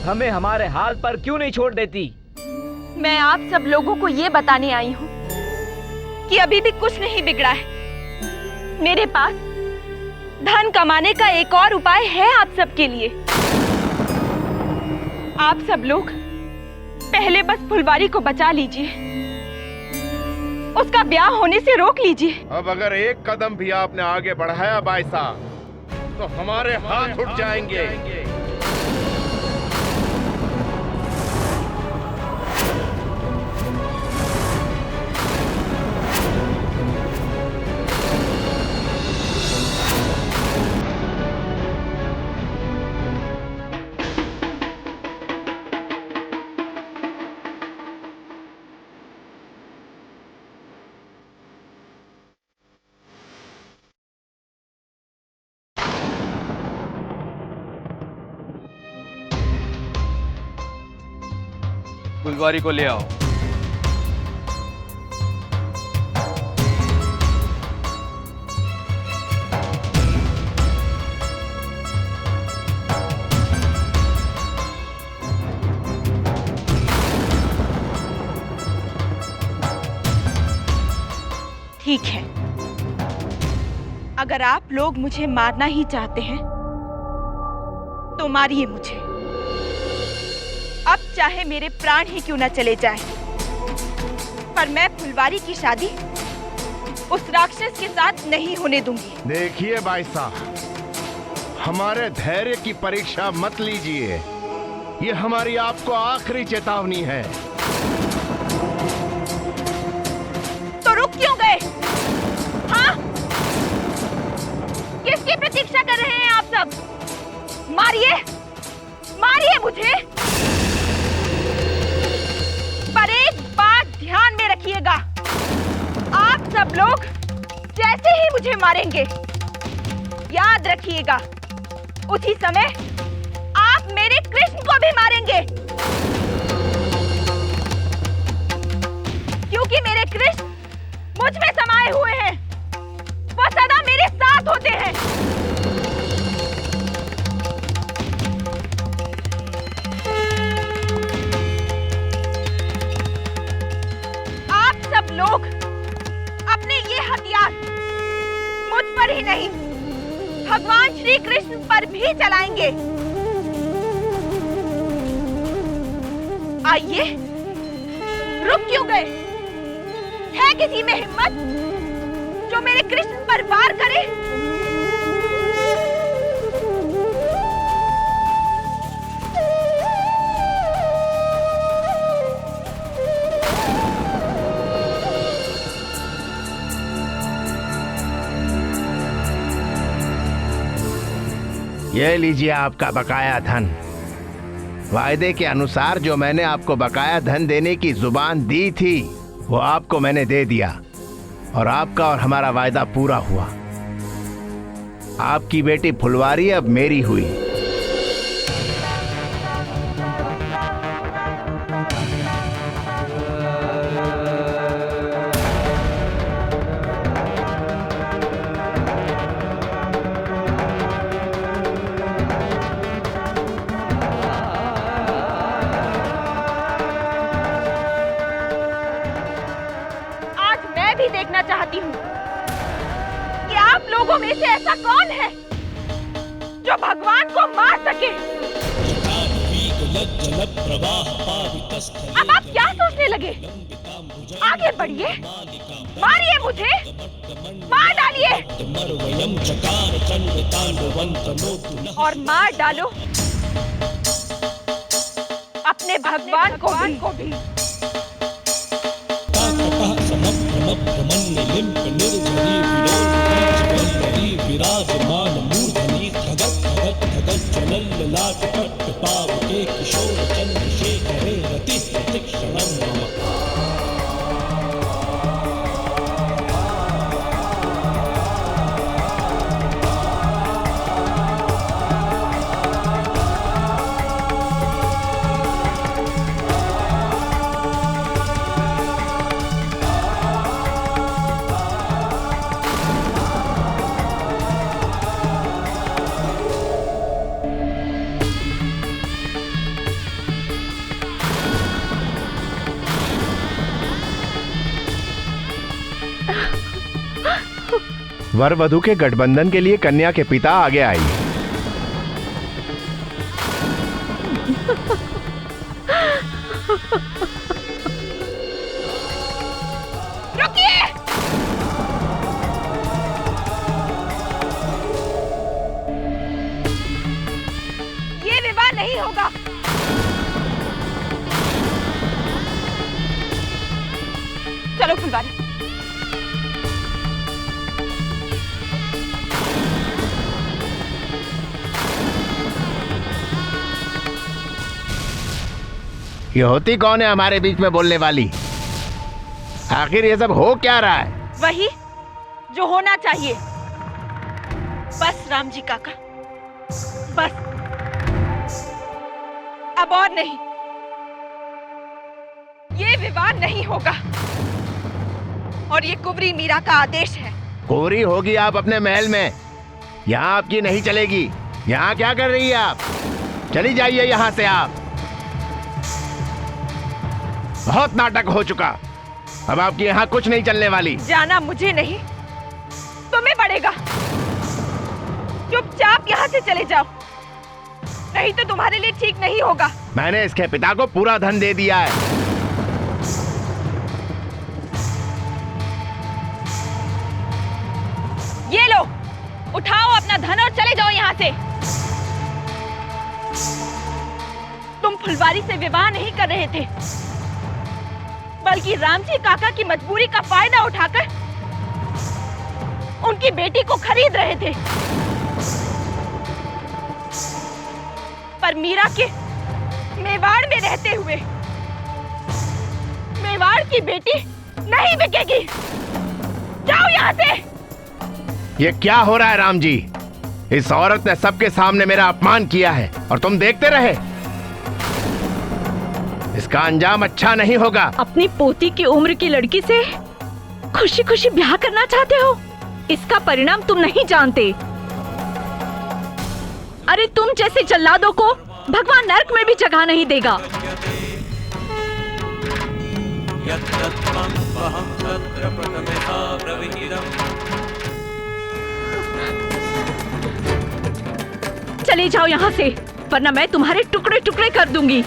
हमें हमारे हाल पर क्यों नहीं छोड़ देती? मैं आप सब लोगों को ये बताने आई हूँ कि अभी भी कुछ नहीं बिगड़ा है। मेरे पास धन कमाने का एक और उपाय है आप सबके लिए। आप सब लोग पहले बस फुलवारी को बचा लीजिए, उसका ब्याह होने से रोक लीजिए। अब अगर एक कदम भी आपने आगे बढ़ाया बाईसा, तो हमारे हाथ उठ जाएंगे। फुलवारी को ले आओ। ठीक है, अगर आप लोग मुझे मारना ही चाहते हैं तो मारिए मुझे। अब चाहे मेरे प्राण ही क्यों न चले जाएं, पर मैं फुलवारी की शादी उस राक्षस के साथ नहीं होने दूंगी। देखिए बाईसा, हमारे धैर्य की परीक्षा मत लीजिए। ये हमारी आपको आखिरी चेतावनी है। तो रुक क्यों गए? हाँ, किसकी प्रतीक्षा कर रहे हैं आप सब? मारिए, मारिए मुझे। पर एक बात ध्यान में रखिएगा, आप सब लोग जैसे ही मुझे मारेंगे, याद रखिएगा उसी समय आप मेरे कृष्ण को भी मारेंगे, क्योंकि मेरे कृष्ण मुझ में समाये हुए हैं। वो सदा मेरे साथ होते हैं। आप सब लोग अपने ये हथियार मुझ पर ही नहीं, भगवान श्री कृष्ण पर भी चलाएंगे। आइए, रुक क्यों गए? है किसी में हिम्मत जो मेरे कृष्ण पर वार करे? ये लीजिए आपका बकाया धन। वायदे के अनुसार जो मैंने आपको बकाया धन देने की जुबान दी थी, वो आपको मैंने दे दिया और आपका और हमारा वायदा पूरा हुआ। आपकी बेटी फुलवारी अब मेरी हुई। देखना चाहती हूँ कि आप लोगों में से ऐसा कौन है जो भगवान को मार सके। अब आप क्या सोचने लगे? आगे बढ़िए, मारिए मुझे, मार डालिए और मार डालो अपने भगवान को भी। वर वधु के गठबंधन के लिए कन्या के पिता आगे आइए। रुकिए! ये विवाह नहीं होगा। चलो फुलवारी। ये होती कौन है हमारे बीच में बोलने वाली? आखिर ये सब हो क्या रहा है? वही जो होना चाहिए। बस राम जी काका, बस, अब और नहीं। ये विवाह नहीं होगा और ये कुंवरी मीरा का आदेश है। कोरी होगी आप अपने महल में, यहाँ आपकी नहीं चलेगी। यहाँ क्या कर रही है आप? चली जाइए यहाँ से आप। बहुत नाटक हो चुका, अब आपकी यहाँ कुछ नहीं चलने वाली। जाना मुझे नहीं, तुम्हें पड़ेगा। चुपचाप यहाँ से चले जाओ, नहीं तो तुम्हारे लिए ठीक नहीं होगा। मैंने इसके पिता को पूरा धन दे दिया है। ये लो, उठाओ अपना धन और चले जाओ यहाँ से। तुम फुलवारी से विवाह नहीं कर रहे थे, बल्कि रामजी काका की मजबूरी का फायदा उठाकर उनकी बेटी को खरीद रहे थे। पर मीरा के मेवाड़ में रहते हुए मेवाड़ की बेटी नहीं बिकेगी। जाओ यहाँ से। ये क्या हो रहा है राम जी? इस औरत ने सबके सामने मेरा अपमान किया है और तुम देखते रहे। इसका अंजाम अच्छा नहीं होगा। अपनी पोती की उम्र की लड़की से खुशी खुशी ब्याह करना चाहते हो? इसका परिणाम तुम नहीं जानते। अरे तुम जैसे जल्लादों को भगवान नरक में भी जगह नहीं देगा। चले जाओ यहाँ से, वरना मैं तुम्हारे टुकड़े टुकड़े कर दूंगी।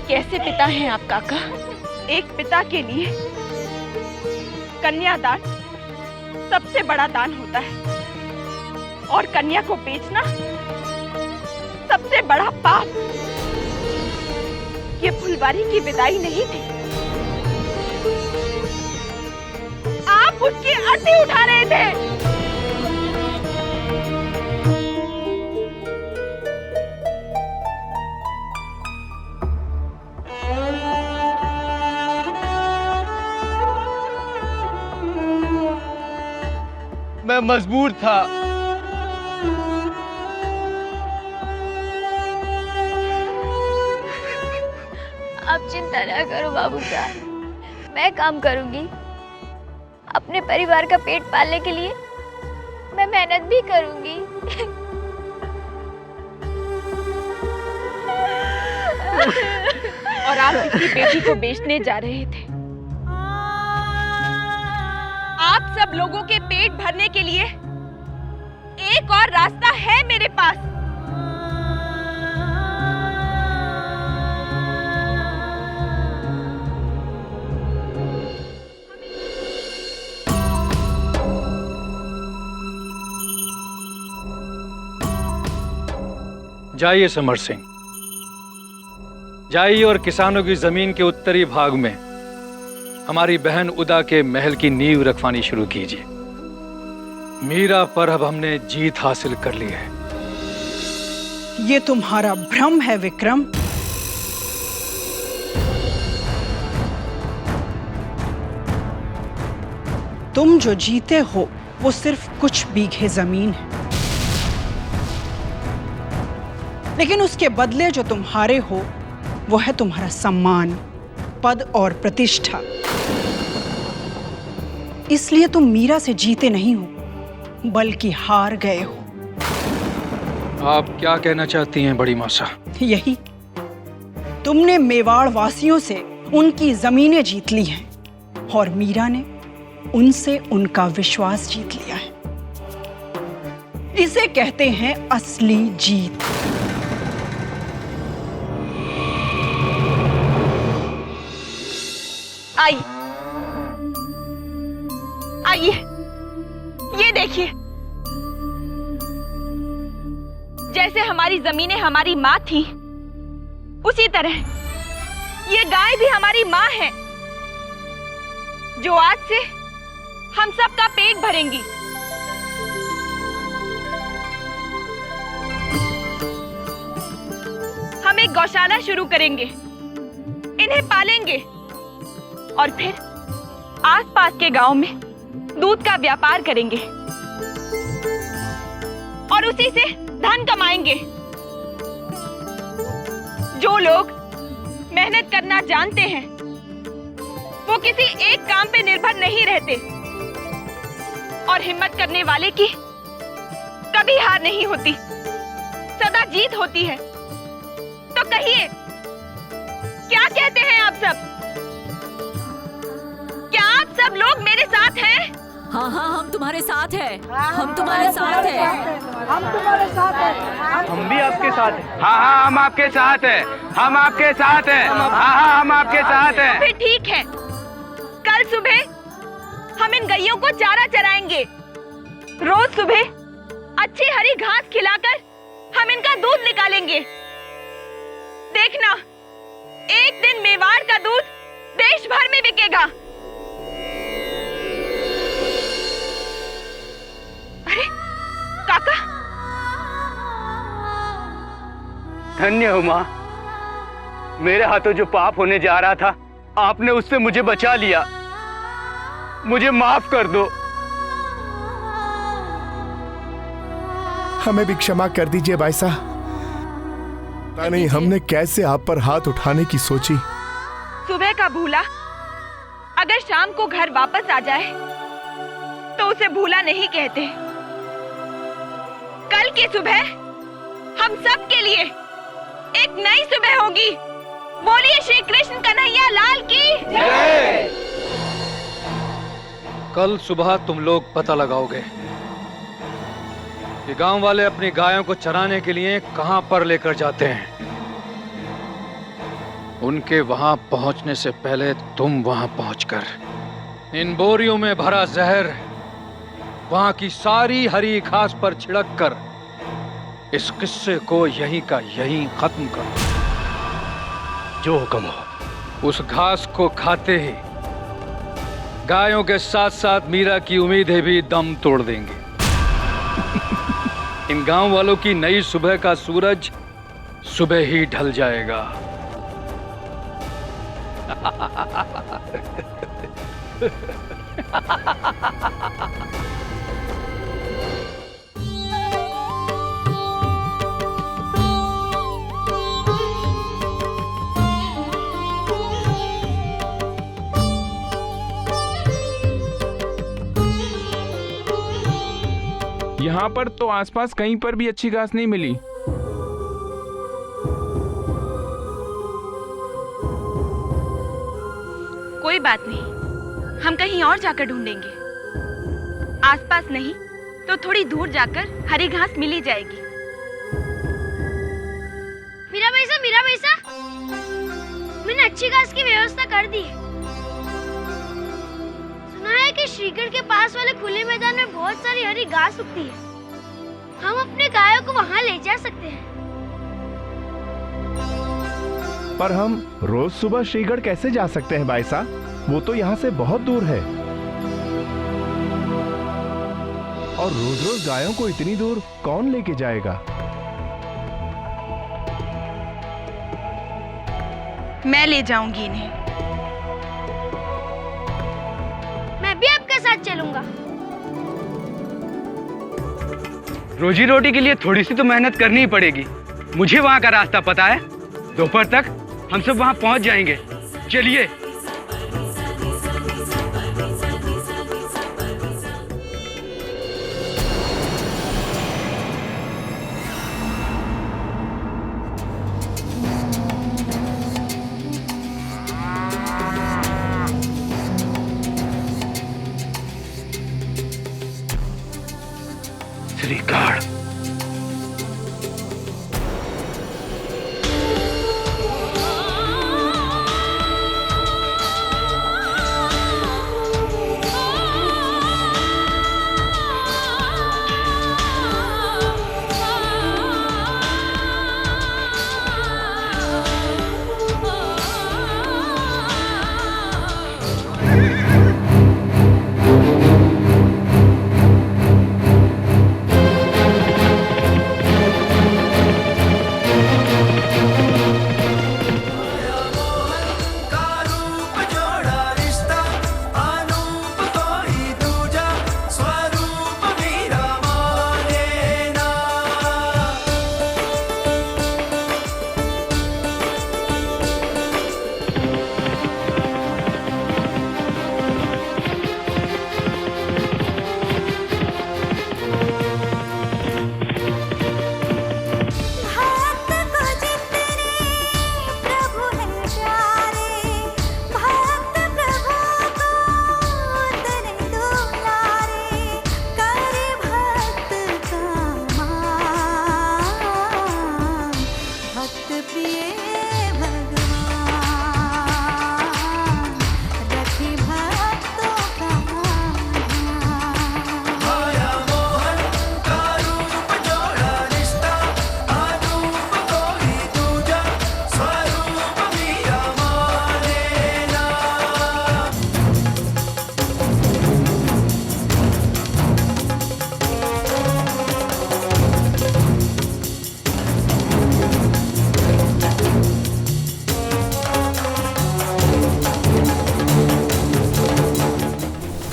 कैसे पिता हैं आप काका? एक पिता के लिए कन्यादान सबसे बड़ा दान होता है और कन्या को बेचना सबसे बड़ा पाप। ये फुलवारी की विदाई नहीं थी, आप उसकी अर्थी उठा रहे थे। मैं मजबूर था। आप चिंता ना करो बाबू साहब, मैं काम करूंगी। अपने परिवार का पेट पालने के लिए मैं मेहनत भी करूंगी। और आप किसी बेटी को बेचने जा रहे थे। आप सब लोगों के पेट भरने के लिए एक और रास्ता है मेरे पास। जाइए समर सिंह, जाइए और किसानों की जमीन के उत्तरी भाग में हमारी बहन उदा के महल की नींव रखवानी शुरू कीजिए। मीरा पर अब हमने जीत हासिल कर ली है। ये तुम्हारा भ्रम है विक्रम। तुम जो जीते हो वो सिर्फ कुछ बीघे जमीन है, लेकिन उसके बदले जो तुम हारे हो वो है तुम्हारा सम्मान, पद और प्रतिष्ठा। इसलिए तुम मीरा से जीते नहीं हो बल्कि हार गए हो। आप क्या कहना चाहती हैं बड़ी मासा? यही, तुमने मेवाड़ वासियों से उनकी जमीनें जीत ली हैं और मीरा ने उनसे उनका विश्वास जीत लिया है। इसे कहते हैं असली जीत। आइए आइए, ये देखिए, जैसे हमारी जमीनें हमारी माँ थी, उसी तरह ये गाय भी हमारी माँ है, जो आज से हम सबका पेट भरेंगी। हम एक गौशाला शुरू करेंगे, इन्हें पालेंगे और फिर आसपास के गांव में दूध का व्यापार करेंगे और उसी से धन कमाएंगे। जो लोग मेहनत करना जानते हैं वो किसी एक काम पे निर्भर नहीं रहते और हिम्मत करने वाले की कभी हार नहीं होती, सदा जीत होती है। तो कहिए, क्या कहते हैं आप सब? क्या आप सब लोग मेरे साथ हैं? हाँ हाँ, हम तुम्हारे साथ हैं। हम तुम्हारे साथ हैं। हम भी आपके साथ हैं। हाँ हाँ, हम आपके साथ हैं। हम आपके साथ हैं। हाँ हाँ, हम आपके साथ हैं। फिर ठीक है, कल सुबह हम इन गैयों को चारा चराएंगे। रोज सुबह अच्छी हरी घास खिलाकर हम इनका दूध निकालेंगे। देखना, एक दिन मेवाड़ का दूध देश भर में बिकेगा। अरे काका, धन्य हो माँ, मेरे हाथों जो पाप होने जा रहा था आपने उससे मुझे बचा लिया। मुझे माफ कर दो। हमें भी क्षमा कर दीजिए भाई साहब। पता नहीं हमने कैसे आप पर हाथ उठाने की सोची। सुबह का भूला अगर शाम को घर वापस आ जाए तो उसे भूला नहीं कहते। कल की सुबह हम सब के लिए एक नई सुबह होगी। बोलिए श्री कृष्ण कन्हैया लाल की जय। कल सुबह तुम लोग पता लगाओगे कि गांव वाले अपनी गायों को चराने के लिए कहां पर लेकर जाते हैं। उनके वहां पहुंचने से पहले तुम वहां पहुंचकर इन बोरियों में भरा जहर वहां की सारी हरी घास पर छिड़क कर इस किस्से को यहीं का यहीं खत्म कर दो। जो हुक्म हो। उस घास को खाते ही गायों के साथ साथ मीरा की उम्मीदें भी दम तोड़ देंगे। इन गांव वालों की नई सुबह का सूरज सुबह ही ढल जाएगा। यहाँ पर तो आसपास कहीं पर भी अच्छी घास नहीं मिली। कोई बात नहीं, हम कहीं और जाकर ढूंढेंगे। आसपास नहीं तो थोड़ी दूर जाकर हरी घास मिल ही जाएगी। मीरा भैसा, मैंने अच्छी घास की व्यवस्था कर दी है। सुना है कि श्रीगढ़ के पास वाले खुले मैदान में बहुत सारी हरी घास उगती है। हम अपने गायों को वहाँ ले जा सकते हैं। पर हम रोज सुबह श्रीगढ़ कैसे जा सकते हैं भाई साहब? वो तो यहाँ से बहुत दूर है। और रोज रोज गायों को इतनी दूर कौन लेके जाएगा? मैं ले जाऊंगी इन्हें। मैं भी आपके साथ चलूंगा। रोजी रोटी के लिए थोड़ी सी तो मेहनत करनी ही पड़ेगी। मुझे वहाँ का रास्ता पता है। दोपहर तक हम सब वहाँ पहुँच जाएंगे। चलिए। श्रीकाड़।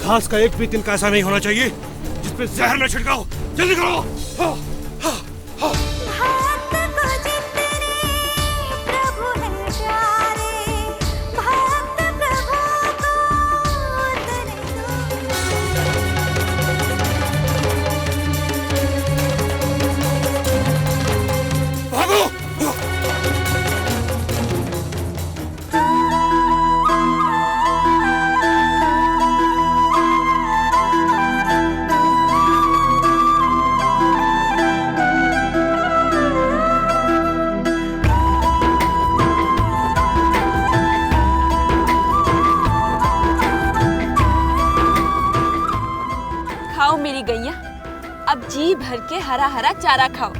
घास का एक भी तिनका ऐसा नहीं होना चाहिए जिसपे जहर न छिड़काओ। जल्दी करो। खाओ मेरी गैया, अब जी भर के हरा हरा चारा खाओ।